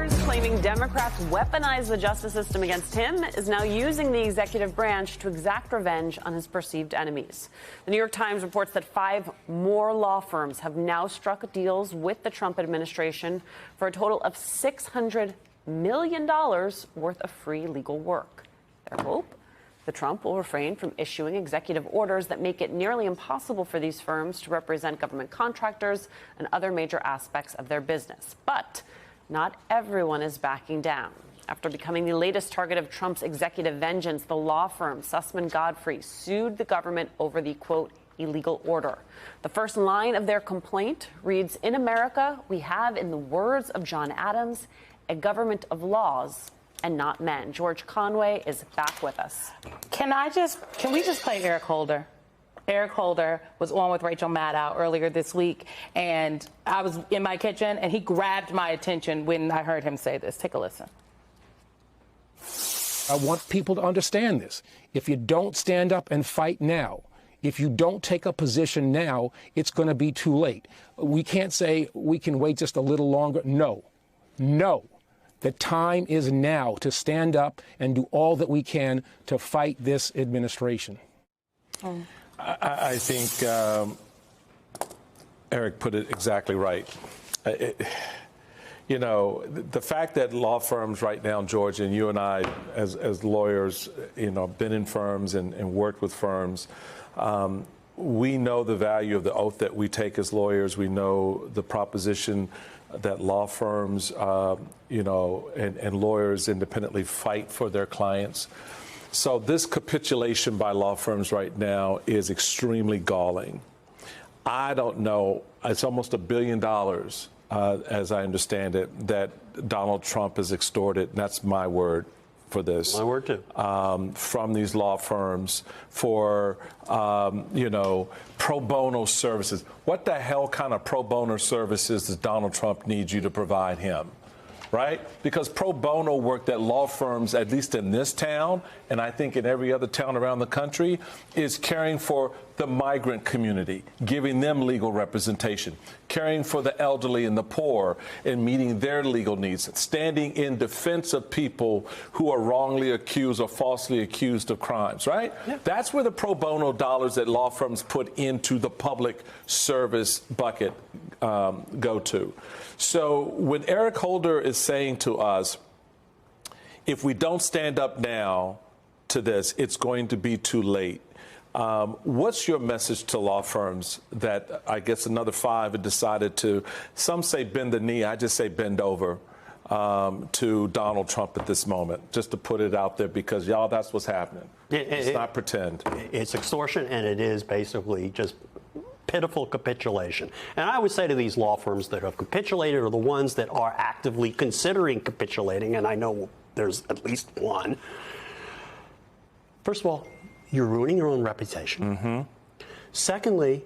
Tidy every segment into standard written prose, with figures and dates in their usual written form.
lawyers claiming Democrats weaponized the justice system against him is now using the executive branch to exact revenge on his perceived enemies. The New York Times reports that 5 more law firms have now struck deals with the Trump administration for a total of $600 million worth of free legal work. Their hope? The Trump will refrain from issuing executive orders that make it nearly impossible for these firms to represent government contractors and other major aspects of their business. But not everyone is backing down. After becoming the latest target of Trump's executive vengeance, the law firm Sussman Godfrey sued the government over the, quote, illegal order. The first line of their complaint reads, "In America, we have, in the words of John Adams, a government of laws and not men." George Conway is back with us. Can we just play Eric Holder? Eric Holder was on with Rachel Maddow earlier this week, and I was in my kitchen, and he grabbed my attention when I heard him say this. Take a listen. I want people to understand this. If you don't stand up and fight now, if you don't take a position now, it's going to be too late. We can't say we can wait just a little longer. No. The time is now to stand up and do all that we can to fight this administration. I think Eric put it exactly right. You know, the fact that law firms right now, George, and you and I, as lawyers, you know, been in firms and worked with firms, we know the value of the oath that we take as lawyers. We know the proposition that law firms, you know, and lawyers independently fight for their clients. So this capitulation by law firms right now is extremely galling. I don't know, it's almost $1 billion, as I understand it, that Donald Trump has extorted, and that's my word for this. My word too. From these law firms for, you know, pro bono services. What the hell kind of pro bono services does Donald Trump need you to provide him? Right? Because pro bono work that law firms, at least in this town, and I think in every other town around the country, is caring for the migrant community, giving them legal representation, caring for the elderly and the poor and meeting their legal needs, standing in defense of people who are wrongly accused or falsely accused of crimes, right? Yeah. That's where the pro bono dollars that law firms put into the public service bucket go to. So when Eric Holder is saying to us, if we don't stand up now to this, it's going to be too late. What's your message to law firms that I guess another 5 have decided to, some say bend the knee, I just say bend over to Donald Trump at this moment, just to put it out there because, y'all, that's what's happening. It's not pretend. It's extortion, and it is basically just pitiful capitulation. And I would say to these law firms that have capitulated are the ones that are actively considering capitulating, and I know there's at least one. First of all, you're ruining your own reputation. Mm-hmm. Secondly,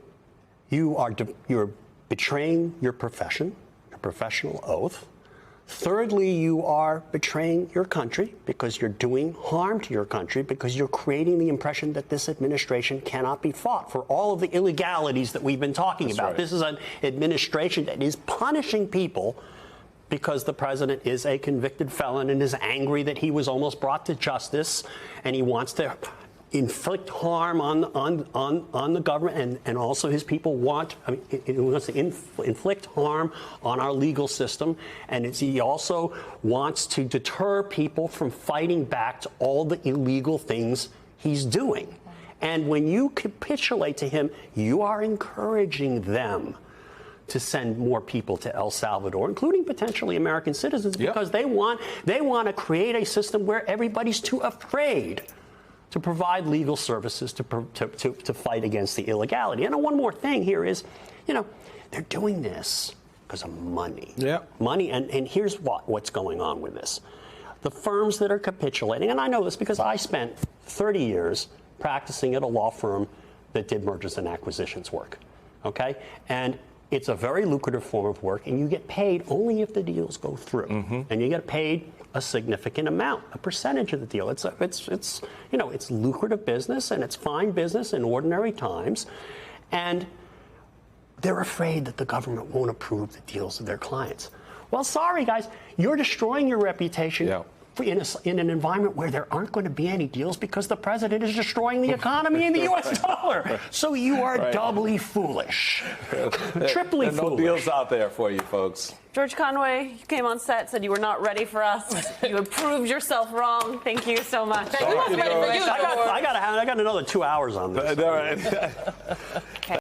you're betraying your profession, your professional oath. Thirdly, you are betraying your country because you're doing harm to your country, because you're creating the impression that this administration cannot be fought for all of the illegalities that we've been talking about. Right. This is an administration that is punishing people because the president is a convicted felon and is angry that he was almost brought to justice, and he wants to inflict harm on the government, and also his people want, he wants to inflict harm on our legal system, and he also wants to deter people from fighting back to all the illegal things he's doing. And when you capitulate to him, you are encouraging them to send more people to El Salvador, including potentially American citizens, because they want to create a system where everybody's too afraid to provide legal services to fight against the illegality. And one more thing here is, you know, they're doing this because of money. Yeah. Money, and here's what's going on with this. The firms that are capitulating, and I know this because I spent 30 years practicing at a law firm that did mergers and acquisitions work, okay? And it's a very lucrative form of work, and you get paid only if the deals go through. Mm-hmm. And you get paid a significant amount, a percentage of the deal. It's you know, it's lucrative business, and it's fine business in ordinary times. And they're afraid that the government won't approve the deals of their clients. Well, sorry, guys, you're destroying your reputation. Yeah. In an environment where there aren't going to be any deals because the president is destroying the economy and the U.S. dollar. So you are doubly foolish, triply There are no foolish. deals out there for you, folks. George Conway, you came on set, said you were not ready for us. You have proved yourself wrong. Thank you so much. He was ready for you, George. I got another 2 hours on this. All right.